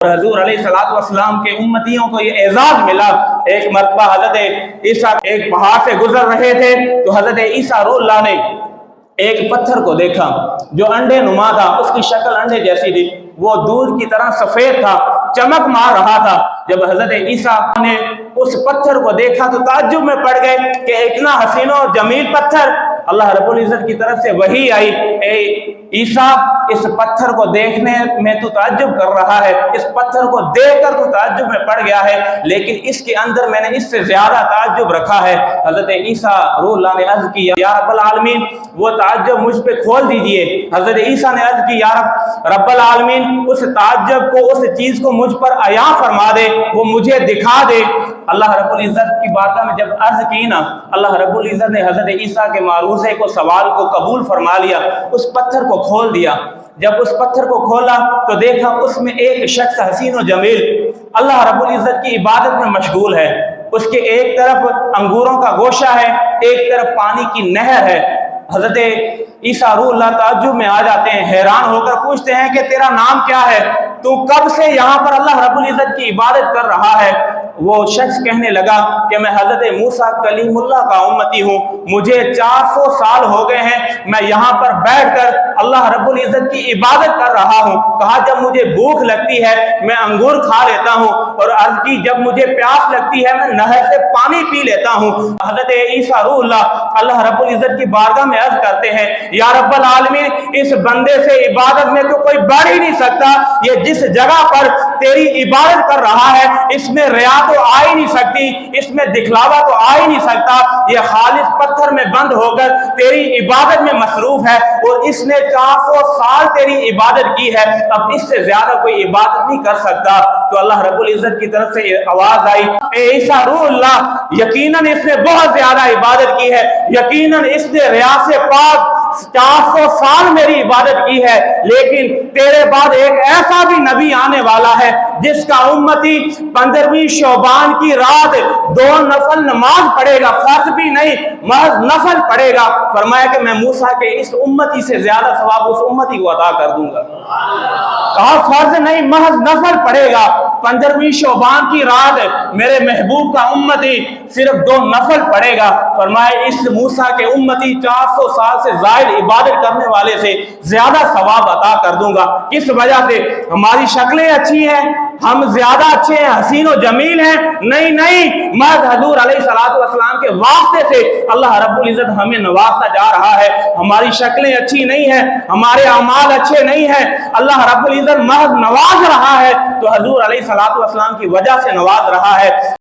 حضور علیہ السلام کے امتیوں کو یہ اعزاز ملا۔ ایک مرتبہ حضرت عیسیٰ ایک پہاڑ سے گزر رہے تھے تو حضرت عیسیٰ روح اللہ نے ایک پتھر کو دیکھا جو انڈے نما تھا، اس کی شکل انڈے جیسی تھی، وہ دودھ کی طرح سفید تھا، چمک مار رہا تھا۔ جب حضرت عیسیٰ نے اس پتھر کو دیکھا تو تعجب میں پڑ گئے کہ اتنا حسین و جمیل پتھر۔ اللہ رب العزت کی طرف سے وحی آئی، اے عیسیٰ اس پتھر کو دیکھنے میں تو تعجب کر رہا ہے، اس پتھر کو دیکھ کر تو تعجب میں پڑ گیا ہے، لیکن اس کے اندر میں نے اس سے زیادہ تعجب رکھا ہے۔ حضرت عیسیٰ روح اللہ نے عرض کی یا رب العالمین وہ تعجب مجھ پہ کھول دیجئے۔ حضرت عیسیٰ نے عرض کی یا رب العالمین اس تعجب کو، اس چیز کو مجھ پر عیاں فرما دے، وہ مجھے دکھا دے۔ اللہ رب العزت کی بارگاہ میں جب عرض کی نا، اللہ رب العزت نے حضرت عیسیٰ کے معروضے کو، سوال کو قبول فرما لیا، اس پتھر کو کھول دیا۔ جب اس پتھر کو کھولا تو دیکھا اس میں ایک شخص حسین و جمیل اللہ رب العزت کی عبادت میں مشغول ہے۔ اس کے ایک طرف انگوروں کا گوشہ ہے، ایک طرف پانی کی نہر ہے۔ حضرت عیسیٰ روح اللہ تعجب میں آ جاتے ہیں، حیران ہو کر پوچھتے ہیں کہ تیرا نام کیا ہے؟ تو کب سے یہاں پر اللہ رب العزت کی عبادت کر رہا ہے؟ وہ شخص کہنے لگا کہ میں حضرت موسیٰ کلیم اللہ کا امتی ہوں، مجھے 400 سال ہو گئے ہیں، میں یہاں پر بیٹھ کر اللہ رب العزت کی عبادت کر رہا ہوں۔ کہا جب مجھے بھوک لگتی ہے میں انگور کھا لیتا ہوں، اور عرض کی جب مجھے پیاس لگتی ہے میں نہر سے پانی پی لیتا ہوں۔ حضرت عیسیٰ روح اللہ رب العزت کی بارگاہ میں عرض کرتے ہیں یا رب العالمین اس بندے سے عبادت میں تو کوئی بڑھ ہی نہیں سکتا، یہ جس جگہ پر تیری عبادت کر رہا ہے اس میں ریا تو آ ہی نہیں سکتی، اس میں دکھلاوا تو آ ہی نہیں سکتا، یہ خالص پتھر میں بند ہو کر تیری عبادت میں مصروف ہے، اور اس نے 400 سال تیری عبادت کی ہے، اب اس سے زیادہ کوئی عبادت نہیں کر سکتا۔ تو اللہ رب العزت کی طرف سے آواز آئی اے عیسیٰ روح اللہ یقیناً اس نے بہت زیادہ عبادت کی ہے، یقیناً اس نے ریا سے پاک 400 سال میری عبادت کی ہے، لیکن تیرے بعد ایک ایسا بھی نبی آنے والا ہے جس کا امتی 15ویں شعبان کی رات 2 نفل نماز پڑھے گا، فرض بھی نہیں محض نفل پڑھے گا۔ فرمایا کہ میں موسیٰ کے اس امتی سے زیادہ ثواب اس امتی کو عطا کر دوں گا۔ کہا فرض نہیں محض نفل پڑھے گا، 15ویں شعبان کی رات میرے محبوب کا امتی صرف 2 نفل پڑھے گا۔ فرمایا اس موسیٰ کے امتی 400 سال سے زائد عبادت کرنے والے سے زیادہ ثواب عطا کر دوں گا۔ کس وجہ سے؟ ہماری شکلیں اچھی ہیں، ہم زیادہ اچھے ہیں، حسین و جمیل ہیں؟ نہیں، محض حضور علیہ السلام کے واسطے سے اللہ رب العزت ہمیں نوازتا جا رہا ہے۔ ہماری شکلیں اچھی نہیں ہیں، ہمارے اعمال اچھے نہیں ہیں، اللہ رب العزت محض نواز رہا ہے، تو حضور علیہ السلام کی وجہ سے نواز رہا ہے۔